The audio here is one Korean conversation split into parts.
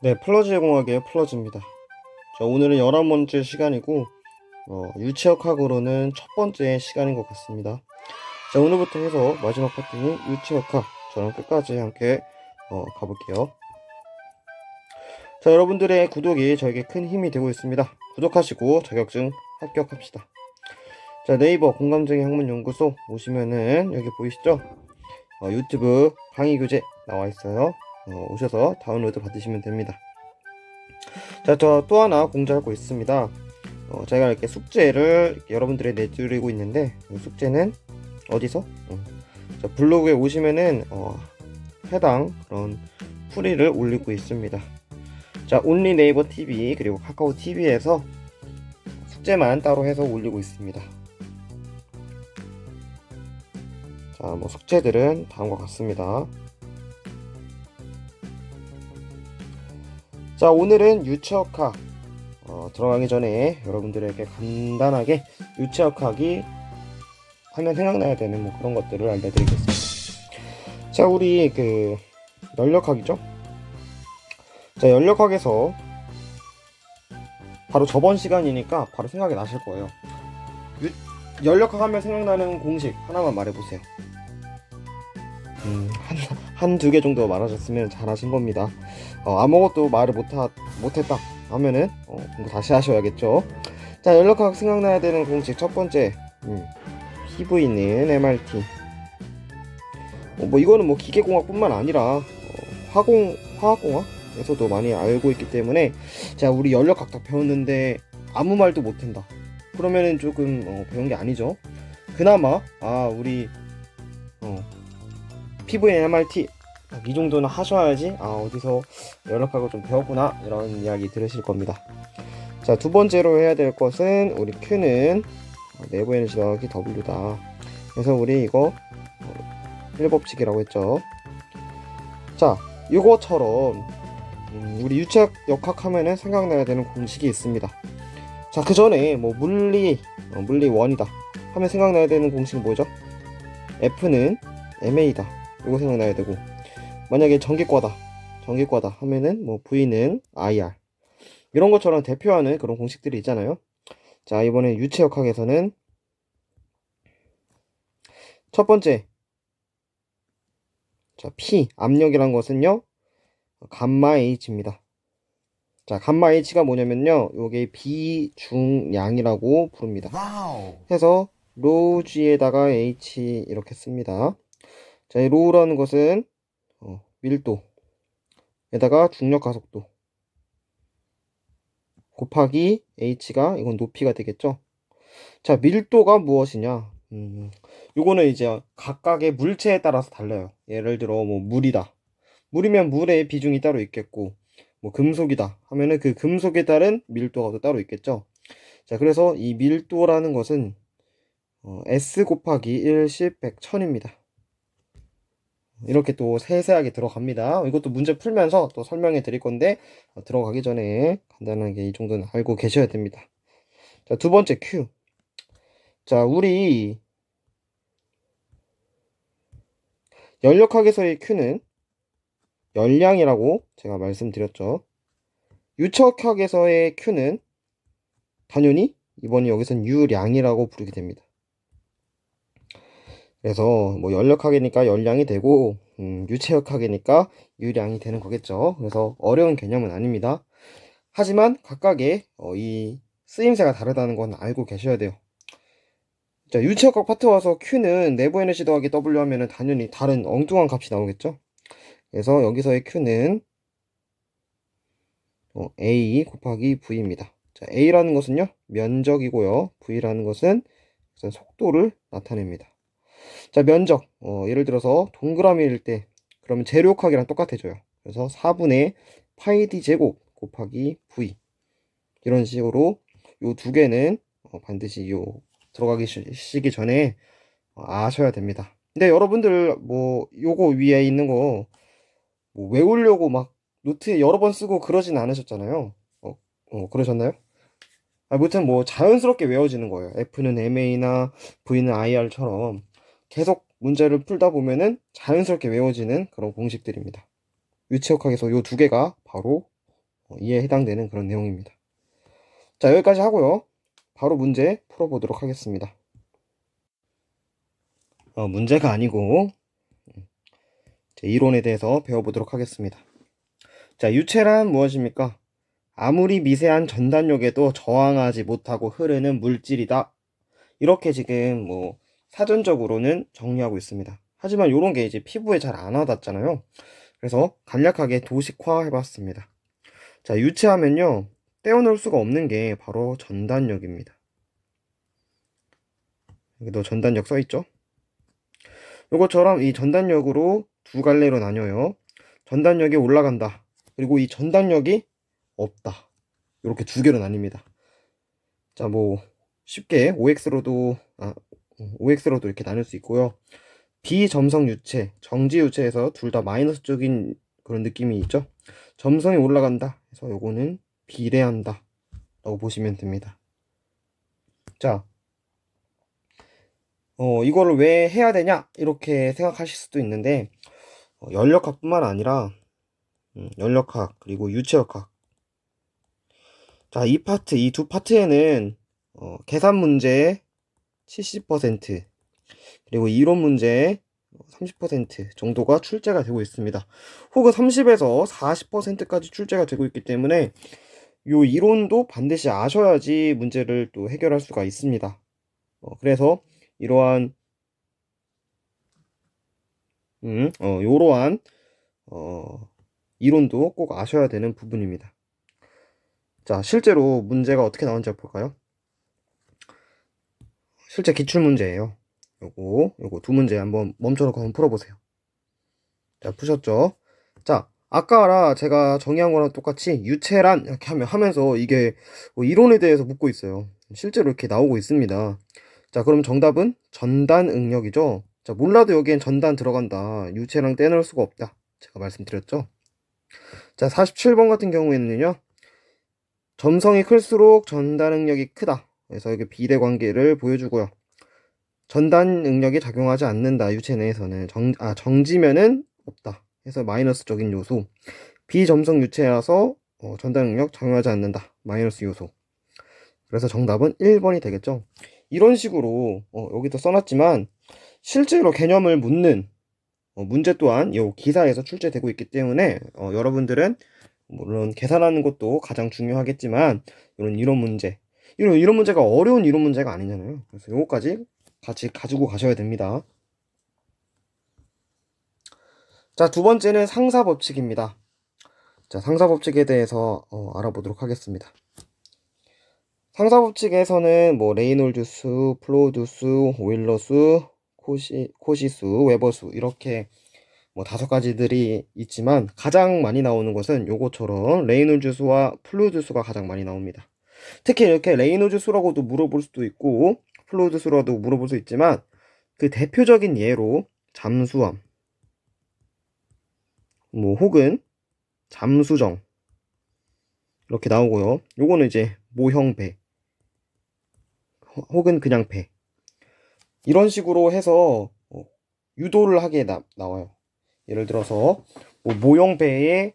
네, 플러즈의 공학의 플러즈입니다. 자, 오늘은 11번째 시간이고, 유체역학으로는 첫 번째 시간인 것 같습니다. 자, 오늘부터 해서 마지막 파트인 유체역학, 저랑 끝까지 함께 가볼게요. 자, 여러분들의 구독이 저에게 큰 힘이 되고 있습니다. 구독하시고 자격증 합격합시다. 자, 네이버 공감증의 학문연구소 오시면은 여기 보이시죠? 유튜브 강의 교재 나와 있어요. 오셔서 다운로드 받으시면 됩니다. 자, 저 또 하나 공지할 거 있습니다. 제가 이렇게 숙제를 이렇게 여러분들에 내드리고 있는데, 이 숙제는 어디서? 자, 블로그에 오시면은 해당 그런 풀이를 올리고 있습니다. 자, 온리 네이버 TV 그리고 카카오 TV에서 숙제만 따로 해서 올리고 있습니다. 자, 뭐 숙제들은 다음과 같습니다. 자, 오늘은 유체역학 들어가기 전에 여러분들에게 간단하게 유체역학이 하면 생각나야 되는 뭐 그런 것들을 알려드리겠습니다. 자, 우리 그 연력학이죠. 자, 연력학에서 바로 저번 시간이니까 바로 생각이 나실 거예요. 연력학 하면 생각나는 공식 하나만 말해보세요. 한두 개 정도 말하셨으면 잘하신 겁니다. 아무것도 말을 못했다 하면은 공부 다시 하셔야겠죠. 자, 연력학 생각나야 되는 공식 첫 번째, PV는 MRT. 뭐 이거는 뭐 기계공학뿐만 아니라 화학공학에서도 많이 알고 있기 때문에, 자, 우리 연력학 다 배웠는데 아무 말도 못한다. 그러면은 조금 배운 게 아니죠. 그나마 우리 PVN MRT 이 정도는 하셔야지 어디서 연락하고 좀 배웠구나 이런 이야기 들으실 겁니다. 자, 두 번째로 해야 될 것은 우리 Q는 내부 에너지 더하기 W다. 그래서 우리 이거 1법칙이라고 했죠. 자, 이거처럼 우리 유체역 역학 하면은 생각나야 되는 공식이 있습니다. 자, 그 전에 뭐 물리 1이다 하면 생각나야 되는 공식은 뭐죠? F는 MA다. 이거 생각나야 되고, 만약에 전기과다 하면은 뭐 V는 IR, 이런 것처럼 대표하는 그런 공식들이 있잖아요. 자, 이번에 유체역학에서는 첫 번째, 자, P 압력이란 것은요 감마 H입니다. 자, 감마 H가 뭐냐면요, 요게 비중량이라고 부릅니다. 와우. 해서 로 G에다가 H 이렇게 씁니다. 자, 이 로우라는 것은 밀도에다가 중력 가속도 곱하기 H가 이건 높이가 되겠죠. 자, 밀도가 무엇이냐? 요거는 이제 각각의 물체에 따라서 달라요. 예를 들어 뭐 물이다. 물이면 물의 비중이 따로 있겠고, 뭐 금속이다 하면은 그 금속에 따른 밀도가 또 따로 있겠죠. 자, 그래서 이 밀도라는 것은 S 곱하기 1, 10, 100, 1000입니다. 이렇게 또 세세하게 들어갑니다. 이것도 문제 풀면서 또 설명해 드릴 건데, 들어가기 전에 간단하게 이 정도는 알고 계셔야 됩니다. 자, 두 번째 Q. 자, 우리 연력학에서의 Q는 열량이라고 제가 말씀드렸죠. 유척학에서의 Q는 당연히 이번에 여기선 유량이라고 부르게 됩니다. 그래서 뭐 연력학이니까 열량이 되고, 유체역학이니까 유량이 되는 거겠죠. 그래서 어려운 개념은 아닙니다. 하지만 각각의 이 쓰임새가 다르다는 건 알고 계셔야 돼요. 자, 유체역학 파트 와서 Q는 내부 에너지 더하기 W 하면은 당연히 다른 엉뚱한 값이 나오겠죠. 그래서 여기서의 Q는 A 곱하기 V입니다. 자, A라는 것은요 면적이고요, V라는 것은 속도를 나타냅니다. 자, 면적, 예를 들어서 동그라미일 때 그러면 재료역학이랑 똑같아져요. 그래서 4분의 파이 d 제곱 곱하기 V, 이런 식으로 요 두 개는 반드시 들어가기 전에 아셔야 됩니다. 근데 여러분들 뭐 요거 위에 있는 거뭐 외우려고 막 노트에 여러 번 쓰고 그러진 않으셨잖아요. 그러셨나요? 아무튼 뭐 자연스럽게 외워지는 거예요. F는 MA나 V는 IR처럼 계속 문제를 풀다 보면은 자연스럽게 외워지는 그런 공식들입니다. 유체역학에서 요 두 개가 바로 이에 해당되는 그런 내용입니다. 자, 여기까지 하고요. 바로 문제 풀어보도록 하겠습니다. 문제가 아니고 제 이론에 대해서 배워보도록 하겠습니다. 자, 유체란 무엇입니까? 아무리 미세한 전단력에도 저항하지 못하고 흐르는 물질이다. 이렇게 지금 뭐 사전적으로는 정리하고 있습니다. 하지만 이런 게 이제 피부에 잘 안 와닿잖아요. 그래서 간략하게 도식화 해봤습니다. 자, 유체하면요, 떼어놓을 수가 없는 게 바로 전단력입니다. 여기도 전단력 써있죠? 이것처럼 이 전단력으로 두 갈래로 나뉘어요. 전단력이 올라간다. 그리고 이 전단력이 없다. 이렇게 두 개로 나뉩니다. 자, 뭐 쉽게 OX로도 이렇게 나눌 수 있고요. 비점성 유체, 정지 유체에서 둘 다 마이너스 쪽인 그런 느낌이 있죠. 점성이 올라간다 해서 요거는 비례한다 라고 보시면 됩니다. 자, 이거를 왜 해야 되냐 이렇게 생각하실 수도 있는데, 연력학뿐만 아니라 연력학 그리고 유체역학, 자, 이 두 파트에는 계산 문제 70% 그리고 이론 문제 30% 정도가 출제가 되고 있습니다. 혹은 30에서 40%까지 출제가 되고 있기 때문에 요 이론도 반드시 아셔야지 문제를 또 해결할 수가 있습니다. 그래서 이러한 요러한 이론도 꼭 아셔야 되는 부분입니다. 자, 실제로 문제가 어떻게 나오는지 볼까요? 실제 기출문제예요. 요거 두 문제 한번 멈춰놓고 한번 풀어보세요. 자, 푸셨죠? 자, 아까라 제가 정의한 거랑 똑같이 유체란 이렇게 하면서 이게 이론에 대해서 묻고 있어요. 실제로 이렇게 나오고 있습니다. 자, 그럼 정답은 전단응력이죠. 자, 몰라도 여기엔 전단 들어간다. 유체랑 떼놓을 수가 없다. 제가 말씀드렸죠. 자, 47번 같은 경우에는요, 점성이 클수록 전단응력이 크다. 그래서 이게 비례 관계를 보여주고요. 전단 응력이 작용하지 않는다. 유체 내에서는 정지면은 없다. 해서 마이너스적인 요소. 비점성 유체라서 전단 응력 작용하지 않는다. 마이너스 요소. 그래서 정답은 1번이 되겠죠. 이런 식으로 여기도 써놨지만 실제로 개념을 묻는 문제 또한 이 기사에서 출제되고 있기 때문에 여러분들은 물론 계산하는 것도 가장 중요하겠지만 이런 문제, 이런 문제가 어려운 이론 문제가 아니잖아요. 그래서 요거까지 같이 가지고 가셔야 됩니다. 자, 두 번째는 상사법칙입니다. 자, 상사법칙에 대해서 알아보도록 하겠습니다. 상사법칙에서는 뭐 레이놀드수, 플로우드수, 오일러수, 코시수, 웨버수 이렇게 뭐 5가지들이 있지만 가장 많이 나오는 것은 요거처럼 레이놀드 수와 플루이드 수가 가장 많이 나옵니다. 특히 이렇게 레이놀드 수라고도 물어볼 수도 있고 플루이드 수라도 물어볼 수 있지만 그 대표적인 예로 잠수함, 뭐 혹은 잠수정 이렇게 나오고요. 요거는 이제 모형 배 혹은 그냥 배 이런 식으로 해서 유도를 하게 나와요. 예를 들어서 뭐 모형 배의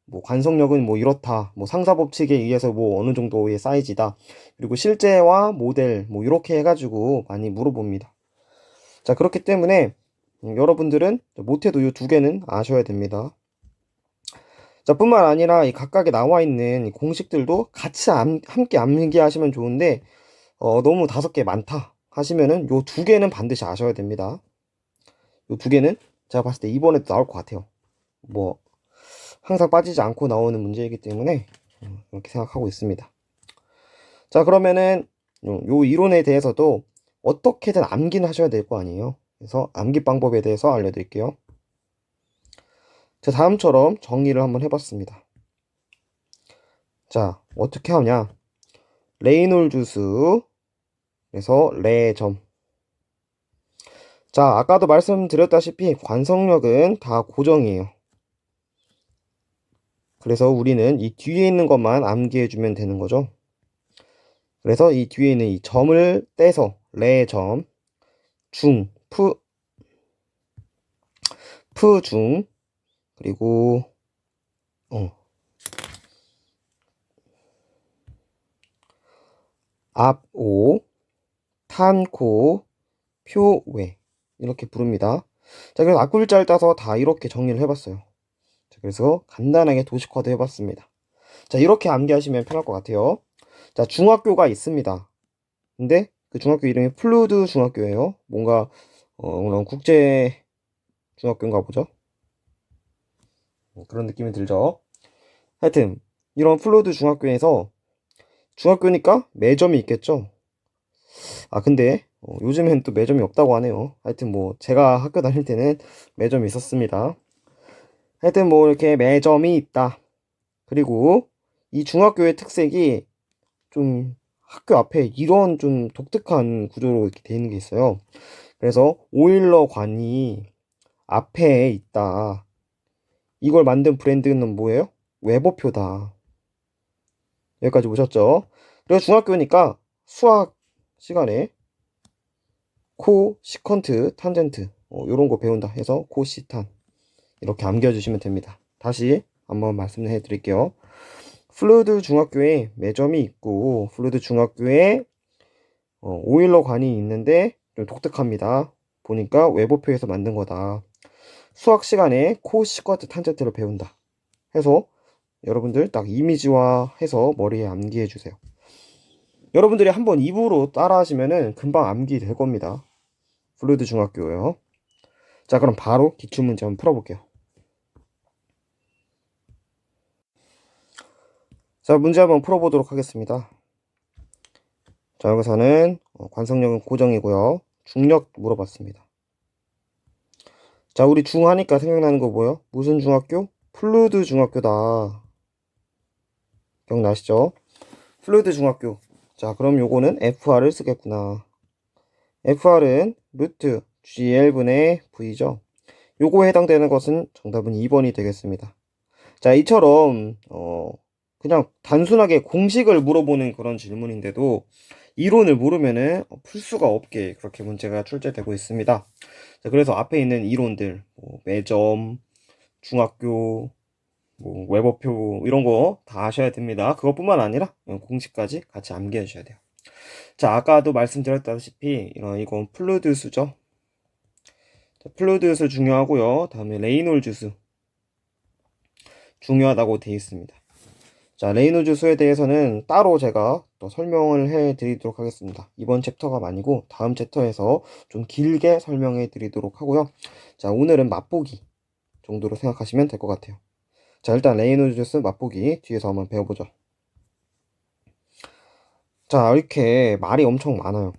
뭐 관성력은 뭐 이렇다. 뭐 상사법칙에 의해서 뭐 어느 정도의 사이즈다. 그리고 실제와 모델 뭐 이렇게 해가지고 많이 물어봅니다. 자, 그렇기 때문에 여러분들은 못해도 이 두 개는 아셔야 됩니다. 자, 뿐만 아니라 이 각각에 나와 있는 공식들도 같이 함께 암기하시면 좋은데 너무 5개 많다 하시면은 요 두 개는 반드시 아셔야 됩니다. 요 두 개는 제가 봤을 때 이번에도 나올 것 같아요. 뭐 항상 빠지지 않고 나오는 문제이기 때문에 이렇게 생각하고 있습니다. 자, 그러면은 요 이론에 대해서도 어떻게든 암기는 하셔야 될 거 아니에요. 그래서 암기 방법에 대해서 알려드릴게요. 자, 다음처럼 정리를 한번 해봤습니다. 자, 어떻게 하냐? 레이놀드 수, 그래서 레점. 자, 아까도 말씀드렸다시피 관성력은 다 고정이에요. 그래서 우리는 이 뒤에 있는 것만 암기해주면 되는 거죠. 그래서 이 뒤에 있는 이 점을 떼서 레점, 중, 프, 중, 그리고 앞오, 탄코, 표외 이렇게 부릅니다. 자, 그래서 앞글자를 따서 다 이렇게 정리를 해봤어요. 자, 그래서 간단하게 도식화도 해봤습니다. 자, 이렇게 암기하시면 편할 것 같아요. 자, 중학교가 있습니다. 근데 그 중학교 이름이 플루드 중학교예요. 뭔가 그런 국제 중학교인가 보죠. 그런 느낌이 들죠. 하여튼 이런 플루드 중학교에서 중학교니까 매점이 있겠죠. 아, 근데 요즘엔 또 매점이 없다고 하네요. 하여튼 뭐 제가 학교 다닐 때는 매점이 있었습니다. 하여튼 뭐 이렇게 매점이 있다. 그리고 이 중학교의 특색이 좀 학교 앞에 이런 좀 독특한 구조로 이렇게 되어 있는 게 있어요. 그래서 오일러관이 앞에 있다. 이걸 만든 브랜드는 뭐예요? 외버표다. 여기까지 보셨죠? 그리고 중학교니까 수학 시간에 코, 시컨트, 탄젠트 이런 거 배운다 해서 코시탄 이렇게 암겨주시면 됩니다. 다시 한번 말씀해 드릴게요. 플루드 중학교에 매점이 있고 플루드 중학교에 오일러관이 있는데 좀 독특합니다. 보니까 외부표에서 만든 거다. 수학 시간에 코, 시컨트, 탄젠트를 배운다 해서 여러분들 딱 이미지화 해서 머리에 암기해 주세요. 여러분들이 한번 입으로 따라 하시면은 금방 암기 될 겁니다. 플루드 중학교요. 자, 그럼 바로 기출문제 한번 풀어볼게요. 자, 문제 한번 풀어보도록 하겠습니다. 자, 여기서는 관성력은 고정이고요. 중력 물어봤습니다. 자, 우리 중하니까 생각나는 거 뭐예요? 무슨 중학교? 플루드 중학교다. 기억나시죠? 플루드 중학교. 자, 그럼 요거는 FR을 쓰겠구나. FR은 루트 GL분의 V죠. 요거에 해당되는 것은 정답은 2번이 되겠습니다. 자, 이처럼 그냥 단순하게 공식을 물어보는 그런 질문인데도 이론을 모르면은 풀 수가 없게 그렇게 문제가 출제되고 있습니다. 자, 그래서 앞에 있는 이론들, 뭐 매점, 중학교, 뭐 웨버표 이런 거 다 아셔야 됩니다. 그것뿐만 아니라 공식까지 같이 암기해 주셔야 돼요. 자, 아까도 말씀드렸다시피 이건 플루드 수죠. 자, 플루드 수 중요하고요. 다음에 레이놀즈 수 중요하다고 되어 있습니다. 자, 레이놀즈 수에 대해서는 따로 제가 또 설명을 해 드리도록 하겠습니다. 이번 챕터가 아니고 다음 챕터에서 좀 길게 설명해 드리도록 하고요. 자, 오늘은 맛보기 정도로 생각하시면 될 것 같아요. 자, 일단 레이놀즈 수 맛보기 뒤에서 한번 배워보죠. 자, 이렇게 말이 엄청 많아요.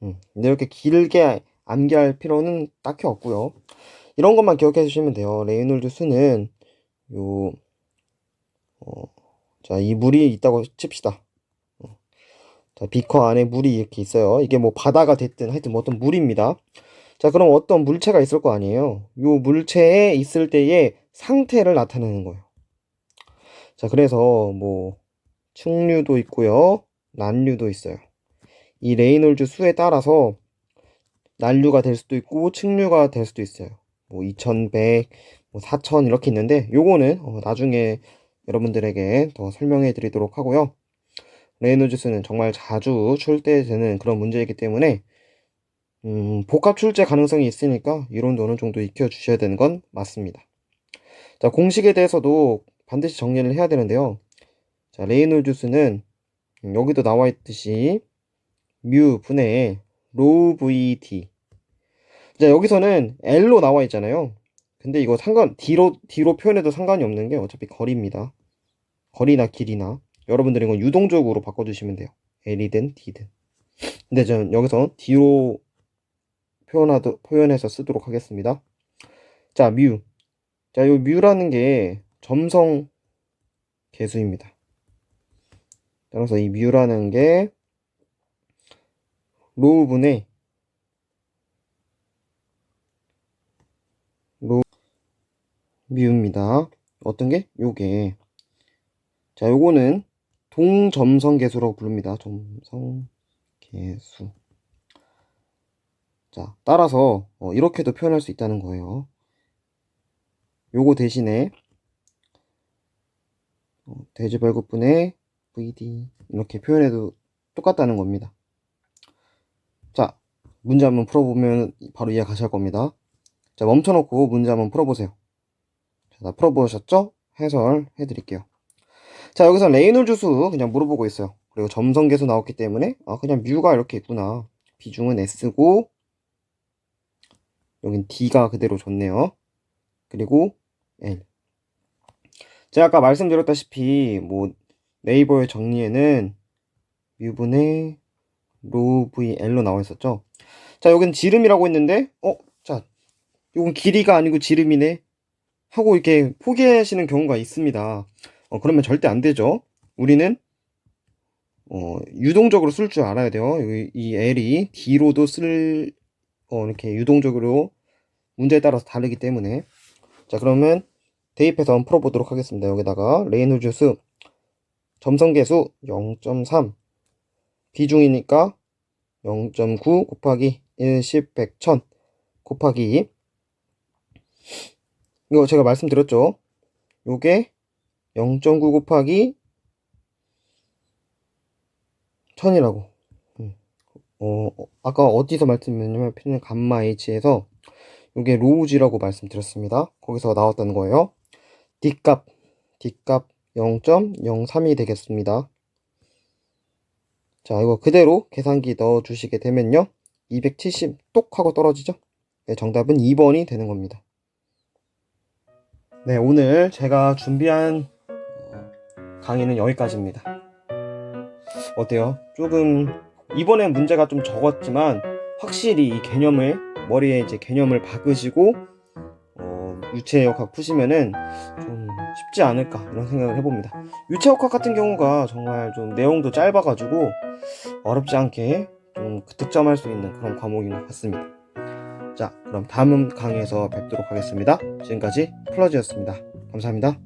근데 이렇게 길게 암기할 필요는 딱히 없고요. 이런 것만 기억해 주시면 돼요. 레이놀즈 수는 요 자, 이 물이 있다고 칩시다. 자, 비커 안에 물이 이렇게 있어요. 이게 뭐 바다가 됐든 하여튼 뭐 어떤 물입니다. 자, 그럼 어떤 물체가 있을 거 아니에요. 요 물체에 있을 때의 상태를 나타내는 거예요. 자, 그래서 뭐 충류도 있고요. 난류도 있어요. 이 레이놀즈 수에 따라서 난류가 될 수도 있고 측류가 될 수도 있어요. 뭐 2100, 뭐 4000 이렇게 있는데 요거는 나중에 여러분들에게 더 설명해 드리도록 하고요. 레이놀즈 수는 정말 자주 출제되는 그런 문제이기 때문에 복합 출제 가능성이 있으니까 이론도 어느 정도 익혀 주셔야 되는 건 맞습니다. 자, 공식에 대해서도 반드시 정리를 해야 되는데요. 자, 레이놀즈 수는 여기도 나와 있듯이 뮤 분의 로우 VT. 자, 여기서는 L로 나와 있잖아요. 근데 이거 D로 표현해도 상관이 없는 게 어차피 거리입니다. 거리나 길이나. 여러분들이 이건 유동적으로 바꿔주시면 돼요. L이든 D든. 근데 저는 여기서 D로 표현해서 쓰도록 하겠습니다. 자, 뮤. 자, 요 뮤라는 게 점성 계수입니다. 따라서 이 뮤라는 게 로우분의 뮤입니다. 어떤 게? 요게. 자, 요거는 동점성 계수라고 부릅니다. 점성 계수. 자, 따라서 이렇게도 표현할 수 있다는 거예요. 요거 대신에 대지발급분의 VD 이렇게 표현해도 똑같다는 겁니다. 자, 문제 한번 풀어보면 바로 이해가실 겁니다. 자, 멈춰놓고 문제 한번 풀어보세요. 자, 다 풀어보셨죠? 해설해 드릴게요. 자, 여기서 레이놀즈 수 그냥 물어보고 있어요. 그리고 점성계수 나왔기 때문에 그냥 뮤가 이렇게 있구나. 비중은 S고 여긴 D가 그대로 줬네요. 그리고 L. 제가 아까 말씀드렸다시피 뭐 네이버의 정리에는 뮤분의 로 VL로 나와 있었죠. 자, 여기는 지름이라고 했는데 자, 이건 길이가 아니고 지름이네 하고 이렇게 포기하시는 경우가 있습니다. 그러면 절대 안 되죠. 우리는 유동적으로 쓸 줄 알아야 돼요. 이 L이 D로도 이렇게 유동적으로 문제에 따라서 다르기 때문에. 자, 그러면 대입해서 한번 풀어보도록 하겠습니다. 여기다가 레이놀즈 수 점성계수 0.3 비중이니까 0.9 곱하기 1, 10, 100, 1000 곱하기 2. 이거 제가 말씀드렸죠. 요게 0.9 곱하기 1000이라고. 아까 어디서 말씀드렸냐면 P는 감마 H에서 요게 로우지라고 말씀드렸습니다. 거기서 나왔다는 거예요. D값 0.03이 되겠습니다. 자, 이거 그대로 계산기 넣어 주시게 되면요 270 똑 하고 떨어지죠. 네, 정답은 2번이 되는 겁니다. 네, 오늘 제가 준비한 강의는 여기까지입니다. 어때요? 조금 이번엔 문제가 좀 적었지만 확실히 이 개념을 머리에 이제 개념을 박으시고 유체역학 푸시면은 좀 쉽지 않을까 이런 생각을 해봅니다. 유체역학 같은 경우가 정말 좀 내용도 짧아가지고 어렵지 않게 좀 득점할 수 있는 그런 과목인 것 같습니다. 자, 그럼 다음 강의에서 뵙도록 하겠습니다. 지금까지 플러지였습니다. 감사합니다.